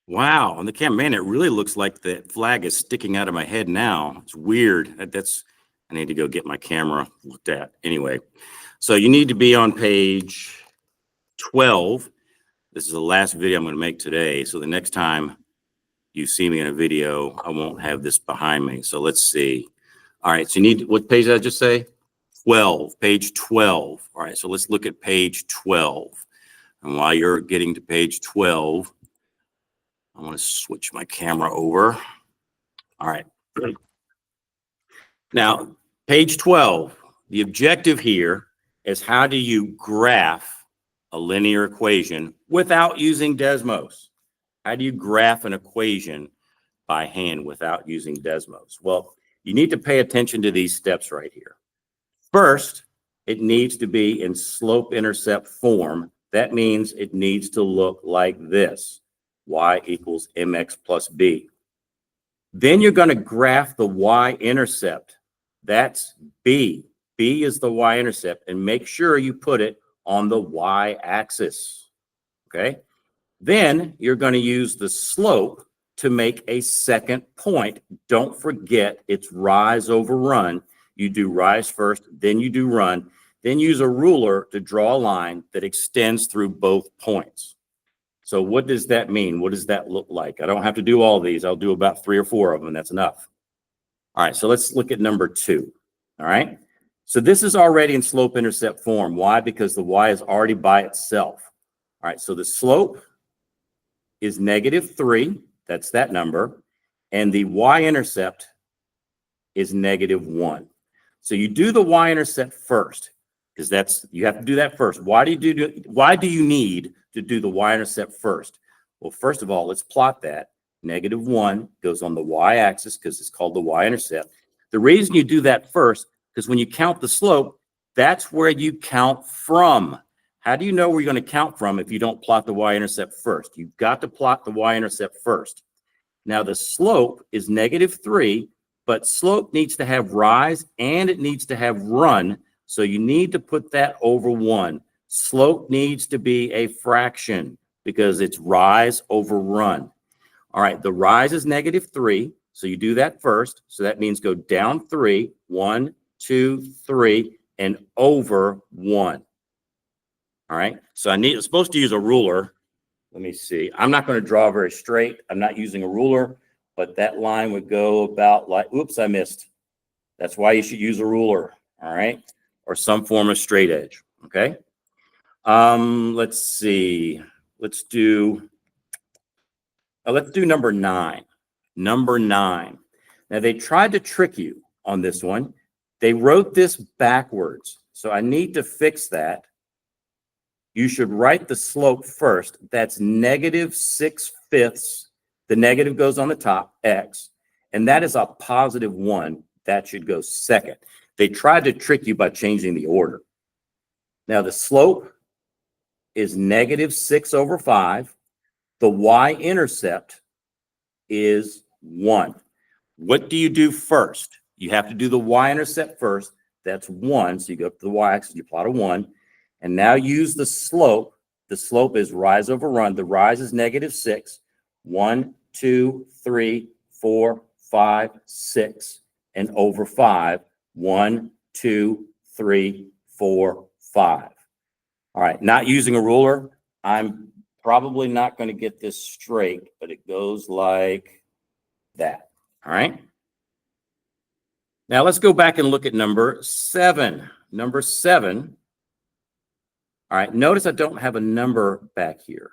Wow, on the camera, man, it really looks like the flag is sticking out of my head now. It's weird. I need to go get my camera looked at. Anyway, so you need to be on page 12. This is the last video I'm going to make today. So the next time you see me in a video, I won't have this behind me. So let's see. All right, so you need, what page did I just say? 12, page 12. All right, so let's look at page 12. And while you're getting to page 12, I want to switch my camera over. All right. Now, page 12, the objective here is how do you graph a linear equation without using Desmos? How do you graph an equation by hand without using Desmos? Well, you need to pay attention to these steps right here. First, it needs to be in slope-intercept form. That means it needs to look like this. Y equals mx plus b. Then you're going to graph the y-intercept. That's b. B is the y-intercept, and make sure you put it on the y-axis. Okay? Then you're going to use the slope to make a second point. Don't forget it's rise over run. You do rise first, then you do run. Then use a ruler to draw a line that extends through both points. So what does that mean? What does that look like? I don't have to do all these. I'll do about 3 or 4 of them. That's enough. All right, so let's look at number 2. All right, so this is already in slope-intercept form. Why? Because the y is already by itself. All right, so the slope is -3. That's that number. And the y-intercept is -1. So you do the y-intercept first, because you have to do that first. Why do you need to do the y-intercept first? Well, first of all, let's plot that. -1 goes on the y-axis because it's called the y-intercept. The reason you do that first, because when you count the slope, that's where you count from. How do you know where you're going to count from if you don't plot the y-intercept first? You've got to plot the y-intercept first. Now, the slope is -3, but slope needs to have rise and it needs to have run. So you need to put that over 1. Slope needs to be a fraction because it's rise over run. All right, the rise is -3, so you do that first. So that means go down 3, 1, 2, 3, and over 1. All right, so I'm supposed to use a ruler. Let me see. I'm not going to draw very straight. I'm not using a ruler, but that line would go about like, oops, I missed. That's why you should use a ruler, all right, or some form of straight edge, okay? Let's see. Let's do number 9. Number 9. Now, they tried to trick you on this one. They wrote this backwards, so I need to fix that. You should write the slope first. That's -6/5. The negative goes on the top, x, and that is a +1. That should go second. They tried to trick you by changing the order. Now, the slope is -6/5. The y-intercept is 1. What do you do first? You have to do the y-intercept first. That's 1. So you go up to the y-axis, you plot a 1. And now use the slope. The slope is rise over run. The rise is -6. 1, 2, 3, 4, 5, 6, and over 5. 1, 2, 3, 4, 5. All right, not using a ruler. I'm probably not going to get this straight, but it goes like that. All right. Now let's go back and look at number 7. Number 7. All right, notice I don't have a number back here.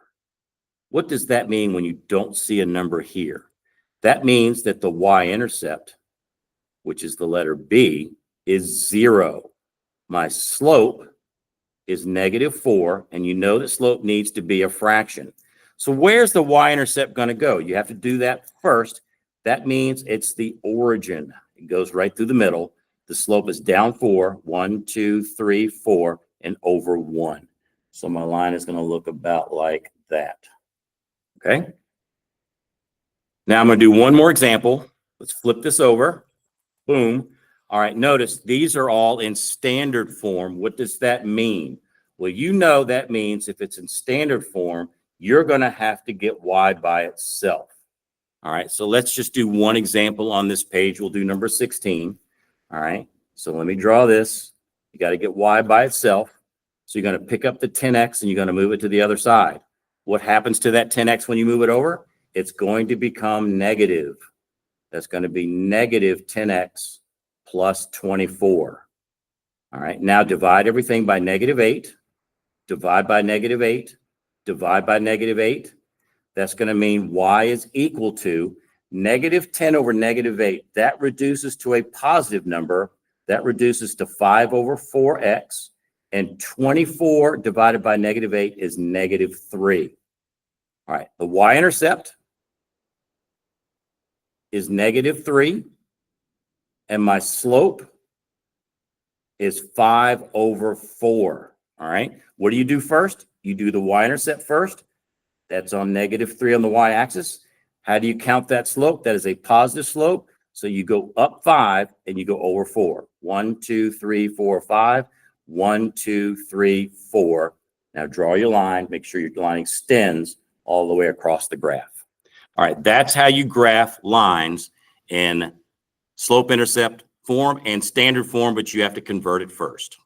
What does that mean when you don't see a number here? That means that the y-intercept, which is the letter B, is 0. My slope is -4, and you know that slope needs to be a fraction. So where's the y-intercept going to go? You have to do that first. That means it's the origin. It goes right through the middle. The slope is down 4, 1, 2, 3, 4, and over 1. So my line is going to look about like that. Okay. Now I'm going to do one more example. Let's flip this over. Boom. All right. Notice these are all in standard form. What does that mean? Well, you know that means if it's in standard form, you're going to have to get y by itself. All right, so let's just do one example on this page. We'll do number 16. All right, so let me draw this. You got to get y by itself. So you're going to pick up the 10x and you're going to move it to the other side. What happens to that 10x when you move it over? It's going to become negative. That's going to be negative 10x plus 24. All right, now divide everything by negative 8. Divide by negative 8. Divide by negative 8. That's going to mean y is equal to negative 10 over negative 8. That reduces to a positive number. That reduces to 5 over 4x. And 24 divided by negative 8 is negative 3. All right, the y-intercept is negative 3. And my slope is 5 over 4. All right, what do you do first? You do the y-intercept first. That's on negative 3 on the y-axis. How do you count that slope? That is a positive slope. So you go up 5 and you go over 4. 1, 2, 3, 4, 5. 1, 2, 3, 4. Now draw your line. Make sure your line extends all the way across the graph. All right, that's how you graph lines in slope-intercept form and standard form, but you have to convert it first.